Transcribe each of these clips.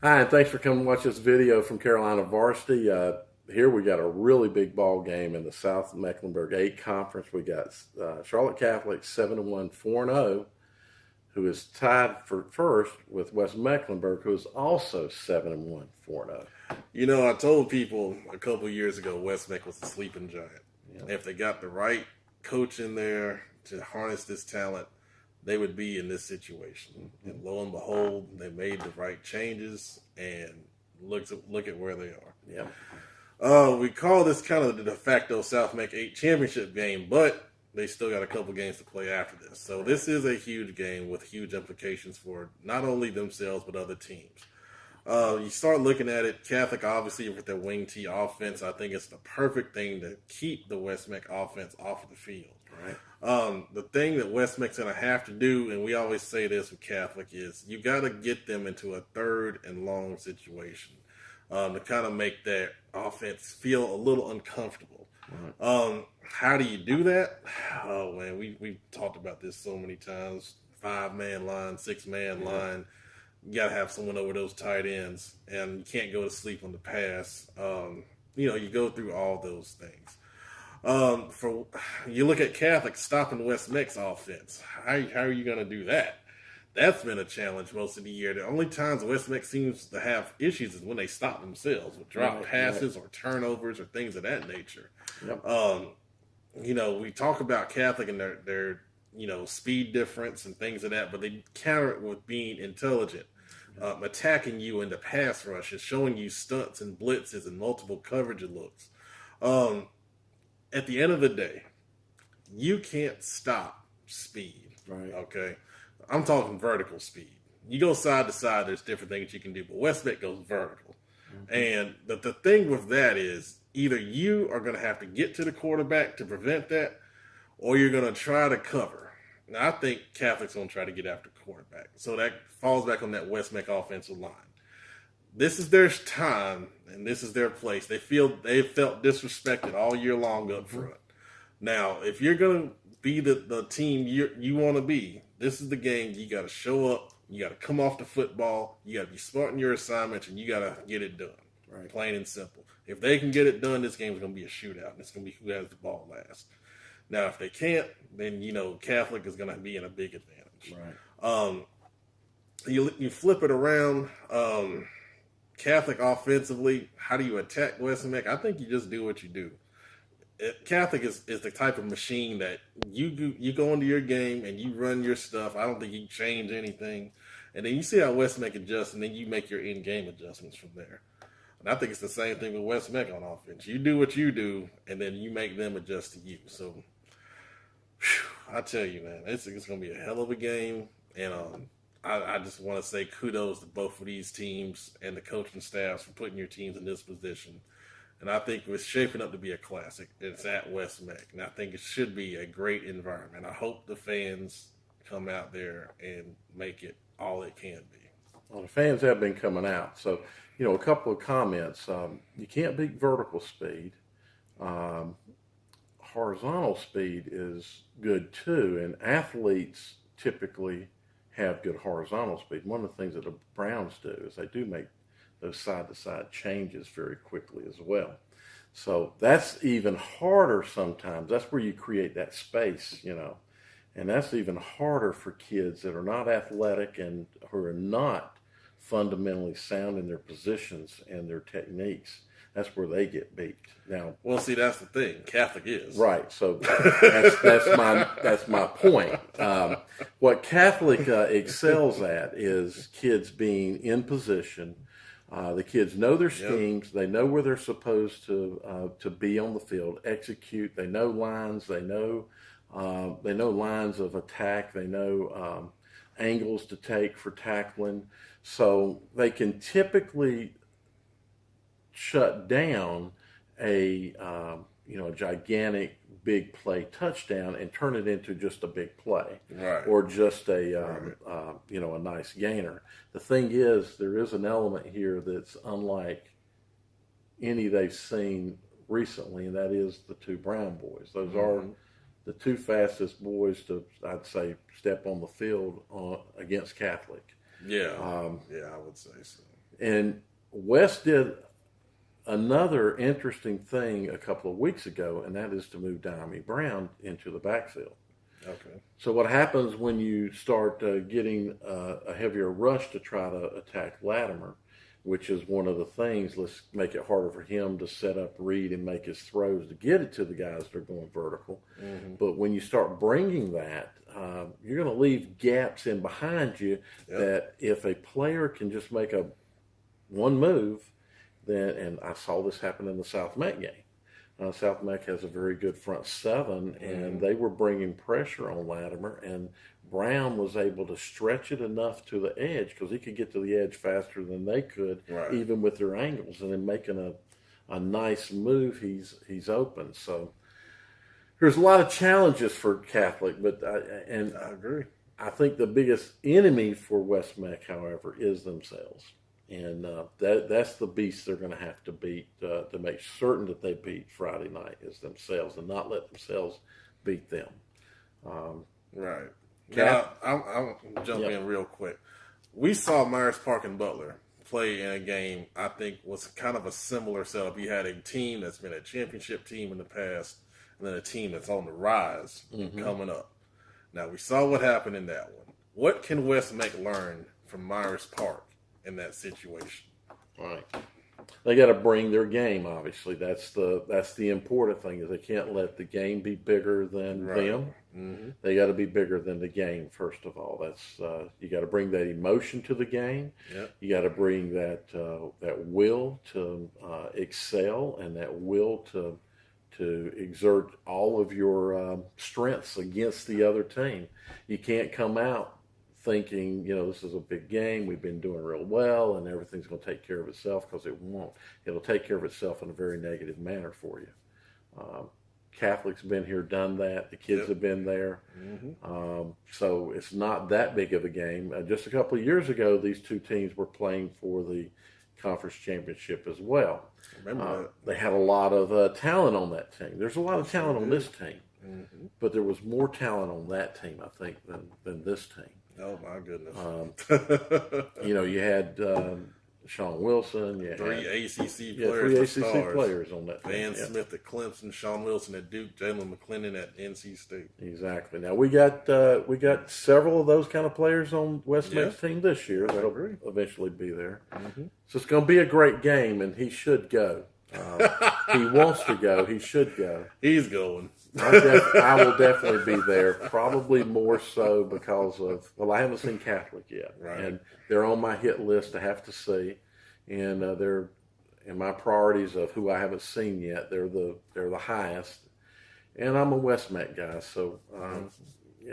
Hi, and thanks for coming to watch this video from Carolina Varsity. Here we got a really big ball game in the South Mecklenburg 8 Conference. We got Charlotte Catholic 7-1, 4-0, who is tied for first with West Mecklenburg, who is also 7-1, 4-0. You know, I told people a couple years ago West Meck was a sleeping giant. Yeah. If they got the right coach in there to harness this talent, they would be in this situation. And lo and behold, they made the right changes, and look at where they are. Yeah. We call this kind of the de facto South Meck 8 championship game, but they still got a couple games to play after this. So this is a huge game with huge implications for not only themselves, but other teams. You start looking at it, Catholic obviously with their wing T offense, I think it's the perfect thing to keep the West Meck offense off of the field. Right. The thing that West Meck's going to have to do, and we always say this with Catholic, is you got to get them into a third and long situation to kind of make their offense feel a little uncomfortable. Right. How do you do that? Oh, man, we've talked about this so many times. 5-man line, 6-man line. You got to have someone over those tight ends, and you can't go to sleep on the pass. You go through all those things. You look at Catholic stopping West Meck's offense. How are you going to do that? That's been a challenge most of the year. The only times West Meck seems to have issues is when they stop themselves with drop passes or turnovers or things of that nature. Yep. We talk about Catholic and their speed difference and things of that, but they counter it with being intelligent, attacking you in the pass rushes, showing you stunts and blitzes and multiple coverage looks. At the end of the day, you can't stop speed. Right. Okay. I'm talking vertical speed. You go side to side, there's different things you can do, but West Meck goes vertical. Mm-hmm. And the thing with that is either you are going to have to get to the quarterback to prevent that, or you're going to try to cover. Now, I think Catholic's going to try to get after quarterback. So that falls back on that West Meck offensive line. This is their time, and this is their place. They felt disrespected all year long up front. Now, if you're going to be the team you want to be, this is the game. You got to show up. You got to come off the football. You got to be smart in your assignments, and you got to get it done. Right. Plain and simple. If they can get it done, this game is going to be a shootout, and it's going to be who has the ball last. Now, if they can't, then, Catholic is going to be in a big advantage. Right. You flip it around. Catholic offensively, how do you attack West Meck? I think you just do what you do. Catholic is the type of machine that you go into your game and you run your stuff. I don't think you can change anything. And then you see how West Meck adjusts, and then you make your in-game adjustments from there. And I think it's the same thing with West Meck on offense. You do what you do, and then you make them adjust to you. So, I tell you, man, it's going to be a hell of a game. And I just want to say kudos to both of these teams and the coaching staffs for putting your teams in this position. And I think it's shaping up to be a classic. It's at West Meck. And I think it should be a great environment. I hope the fans come out there and make it all it can be. Well, the fans have been coming out. So, a couple of comments. You can't beat vertical speed. Horizontal speed is good too. And athletes typically have good horizontal speed. One of the things that the Browns do is they do make those side-to-side changes very quickly as well. So that's even harder sometimes. That's where you create that space, and that's even harder for kids that are not athletic and who are not fundamentally sound in their positions and their techniques. That's where they get beat. Now, well, see, that's the thing. Catholic is right. So that's my point. What Catholic excels at is kids being in position. The kids know their schemes. Yep. They know where they're supposed to be on the field. Execute. They know lines. They know lines of attack. They know angles to take for tackling. So they can typically shut down a gigantic big play touchdown and turn it into just a big play, right, or just a nice gainer. The thing is, there is an element here that's unlike any they've seen recently, and that is the two Brown boys. Those are the two fastest boys to, I'd say, step on the field against Catholic. Yeah, I would say so. And West did another interesting thing a couple of weeks ago, and that is to move Diami Brown into the backfield. Okay. So what happens when you start getting a heavier rush to try to attack Latimer, which is one of the things, let's make it harder for him to set up, read, and make his throws to get it to the guys that are going vertical. Mm-hmm. But when you start bringing that, you're going to leave gaps in behind you that if a player can just make one move, then, and I saw this happen in the South Met game. South Meck has a very good front seven, and they were bringing pressure on Latimer, and Brown was able to stretch it enough to the edge because he could get to the edge faster than they could, even with their angles, and then making a nice move, he's open. So there's a lot of challenges for Catholic, but I agree. I think the biggest enemy for West Meck, however, is themselves. And that's the beast they're going to have to beat to make certain that they beat Friday night is themselves and not let themselves beat them. Right. Now, I'll jump in real quick. We saw Myers Park and Butler play in a game I think was kind of a similar setup. You had a team that's been a championship team in the past and then a team that's on the rise coming up. Now, we saw what happened in that one. What can West Meck learn from Myers Park in that situation? Right. They got to bring their game. Obviously, that's the important thing is they can't let the game be bigger than them. Mm-hmm. They got to be bigger than the game. First of all, that's you got to bring that emotion to the game. Yep. You got to bring that will to excel and that will to exert all of your strengths against the other team. You can't come out thinking, this is a big game, we've been doing real well, and everything's going to take care of itself, because it won't. It'll take care of itself in a very negative manner for you. Catholic's been here, done that. The kids have been there. Mm-hmm. So it's not that big of a game. Just a couple of years ago, these two teams were playing for the conference championship as well. Remember that. They had a lot of talent on that team. There's a lot of talent on this team, but there was more talent on that team, I think, than this team. Oh, my goodness. You had Sean Wilson. You three had ACC players on that team. Van Smith at Clemson, Sean Wilson at Duke, Jalen McClendon at NC State. Exactly. Now, we got several of those kind of players on West Meck's team this year. That'll eventually be there. Mm-hmm. So it's going to be a great game, and he should go. He wants to go. He should go. He's going. I will definitely be there, probably more so because of, I haven't seen Catholic yet. Right. And they're on my hit list to have to see. And they're in my priorities of who I haven't seen yet. They're the highest. And I'm a West Meck guy, so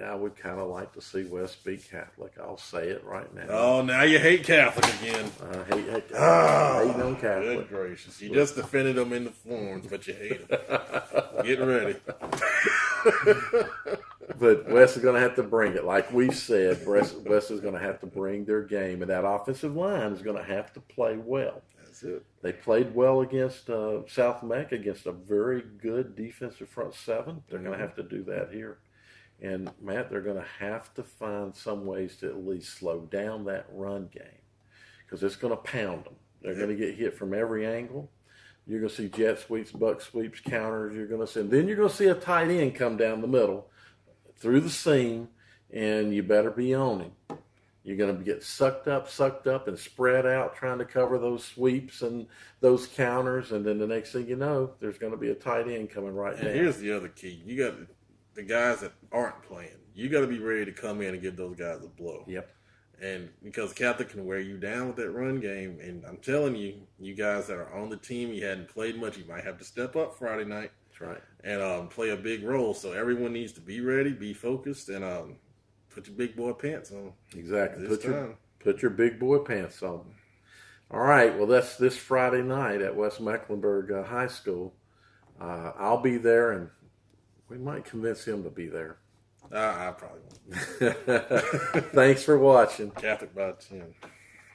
I would kind of like to see West beat Catholic. I'll say it right now. Oh, now you hate Catholic again. I hate on Good Catholic. gracious. You just defended them in the forums, but you hate them. Get ready. But West is going to have to bring it. Like we said, West is going to have to bring their game, and that offensive line is going to have to play well. That's it. They played well against South Meck, against a very good defensive front seven. They're going to have to do that here. And, Matt, they're going to have to find some ways to at least slow down that run game, because it's going to pound them. They're going to get hit from every angle. You're going to see jet sweeps, buck sweeps, counters. Then you're going to see a tight end come down the middle through the seam, and you better be on him. You're going to get sucked up, and spread out trying to cover those sweeps and those counters, and then the next thing you know, there's going to be a tight end coming right down. And here's the other key. You got the guys that aren't playing. You got to be ready to come in and give those guys a blow. Yep. And because Catholic can wear you down with that run game, and I'm telling you, you guys that are on the team, you hadn't played much, you might have to step up Friday night. That's right. And play a big role. So everyone needs to be ready, be focused, and put your big boy pants on. Exactly. Put your big boy pants on. All right. Well, that's this Friday night at West Mecklenburg High School. I'll be there, and we might convince him to be there. I probably won't. Thanks for watching. Catholic by 10.